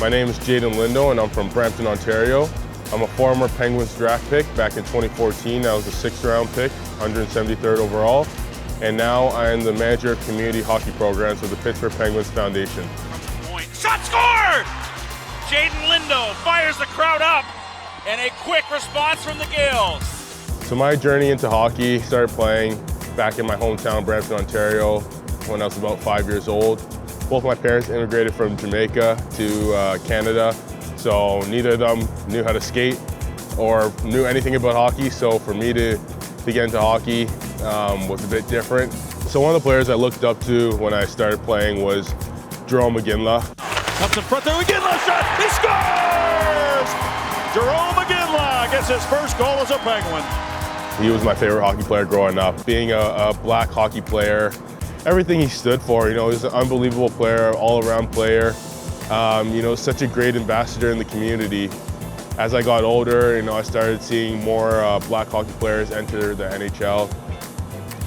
My name is Jaden Lindo and I'm from Brampton, Ontario. I'm a former Penguins draft pick back in 2014. I was a 6th round pick, 173rd overall. And now I am the manager of community hockey programs with the Pittsburgh Penguins Foundation. Point. Shot scored! Jaden Lindo fires the crowd up, and a quick response from the Gales. So my journey into hockey started playing back in my hometown, Brampton, Ontario, when I was about 5 years old. Both my parents immigrated from Jamaica to Canada, so neither of them knew how to skate or knew anything about hockey. So for me to get into hockey was a bit different. So one of the players I looked up to when I started playing was Jerome McGinley. Comes in front there, McGinley shot, he scores! Jerome McGinley gets his first goal as a Penguin. He was my favorite hockey player growing up. Being a black hockey player, everything he stood for, he was an unbelievable player, all-around player. Such a great ambassador in the community. As I got older, I started seeing more black hockey players enter the NHL.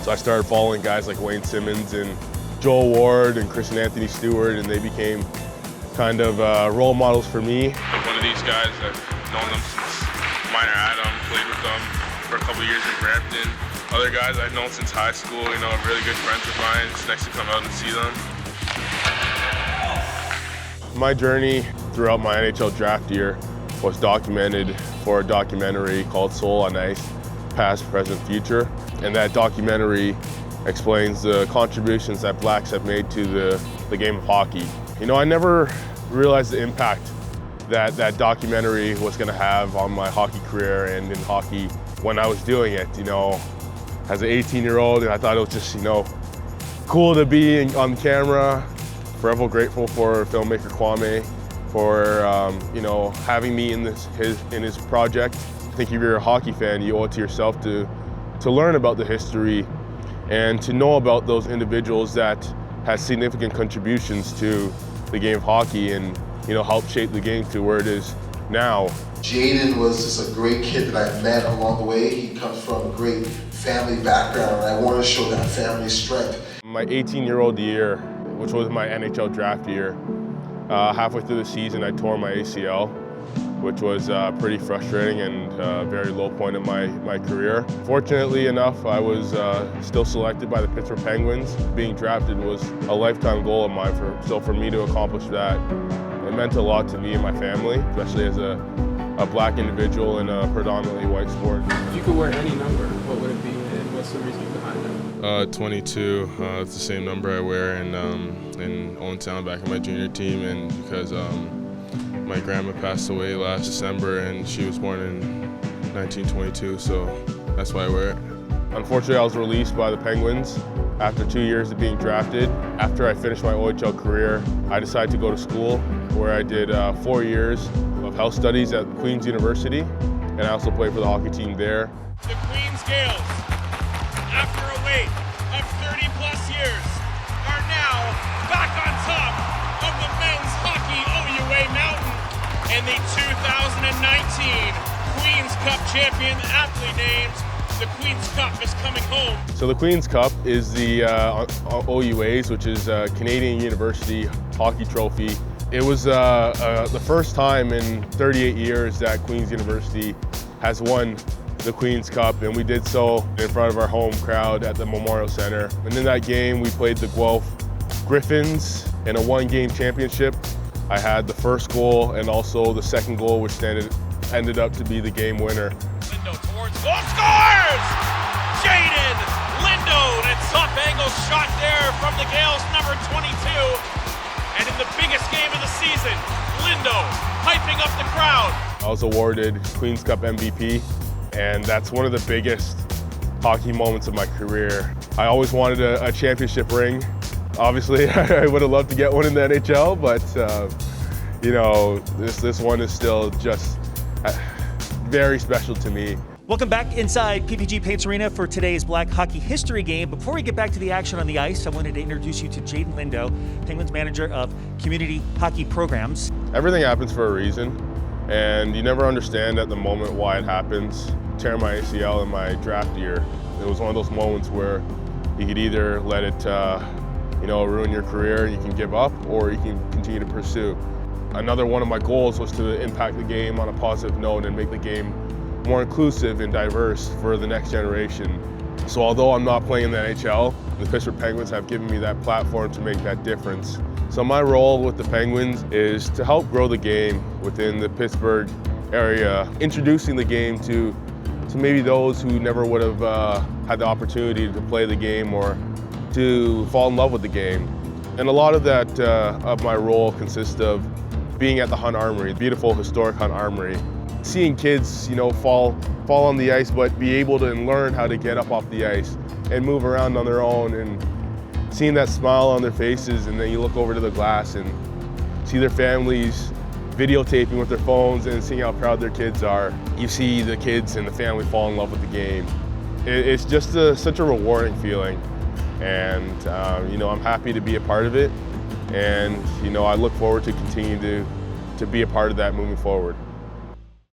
So I started following guys like Wayne Simmons and Joel Ward and Chris and Anthony Stewart, and they became kind of role models for me. One of these guys, I've known them since minor Adam, played with them for a couple years in Brampton. Other guys I've known since high school, really good friends of mine. It's nice to come out and see them. My journey throughout my NHL draft year was documented for a documentary called Soul on Ice, Past, Present, Future. And that documentary explains the contributions that blacks have made to the game of hockey. I never realized the impact that documentary was going to have on my hockey career and in hockey when I was doing it. As an 18-year-old, and I thought it was just, cool to be on camera. Forever grateful for filmmaker Kwame for, having me in his project. I think if you're a hockey fan, you owe it to yourself to learn about the history and to know about those individuals that had significant contributions to the game of hockey and, helped shape the game to where it is now. Jaden was just a great kid that I met along the way. He comes from a great family background, and I want to show that family strength. My 18-year-old year, which was my NHL draft year, halfway through the season I tore my ACL, which was pretty frustrating and a very low point in my career. Fortunately enough, I was still selected by the Pittsburgh Penguins. Being drafted was a lifetime goal of mine, so for me to accomplish that, it meant a lot to me and my family, especially as a black individual in a predominantly white sport. If you could wear any number, what would it be and what's the reasoning behind that? 22, it's the same number I wear in Owentown back in my junior team, and because my grandma passed away last December and she was born in 1922, so that's why I wear it. Unfortunately, I was released by the Penguins after 2 years of being drafted. After I finished my OHL career, I decided to go to school where I did 4 years of health studies at Queen's University, and I also played for the hockey team there. The Queens Gales, after a wait of 30-plus years, are now back on top of the men's hockey OUA Mountain, and the 2019 Queens Cup champion, aptly named the Queens Cup, is coming home. So the Queens Cup is the OUA's, which is Canadian University Hockey Trophy. It was the first time in 38 years that Queen's University has won the Queen's Cup, and we did so in front of our home crowd at the Memorial Center. And in that game, we played the Guelph Griffins in a one-game championship. I had the first goal and also the second goal, which ended up to be the game winner. Lindo towards goal, scores! Jaden Lindo, and a top angle shot there from the Gales, number 22. And in the biggest game of the season, Lindo hyping up the crowd. I was awarded Queen's Cup MVP, and that's one of the biggest hockey moments of my career. I always wanted a championship ring. Obviously, I would have loved to get one in the NHL, but this one is still just very special to me. Welcome back inside PPG Paints Arena for today's Black Hockey History Game. Before we get back to the action on the ice, I wanted to introduce you to Jaden Lindo, Penguins manager of community hockey programs. Everything happens for a reason, and you never understand at the moment why it happens. Tear my ACL in my draft year, it was one of those moments where you could either let it ruin your career and you can give up, or you can continue to pursue. Another one of my goals was to impact the game on a positive note and make the game more inclusive and diverse for the next generation. So although I'm not playing in the NHL, the Pittsburgh Penguins have given me that platform to make that difference. So my role with the Penguins is to help grow the game within the Pittsburgh area, introducing the game to maybe those who never would have had the opportunity to play the game or to fall in love with the game. And a lot of that of my role consists of being at the Hunt Armory, beautiful historic Hunt Armory, seeing kids, fall on the ice, but be able to learn how to get up off the ice and move around on their own, and seeing that smile on their faces, and then you look over to the glass and see their families videotaping with their phones and seeing how proud their kids are. You see the kids and the family fall in love with the game. It's just such a rewarding feeling, and I'm happy to be a part of it, and I look forward to continue to be a part of that moving forward.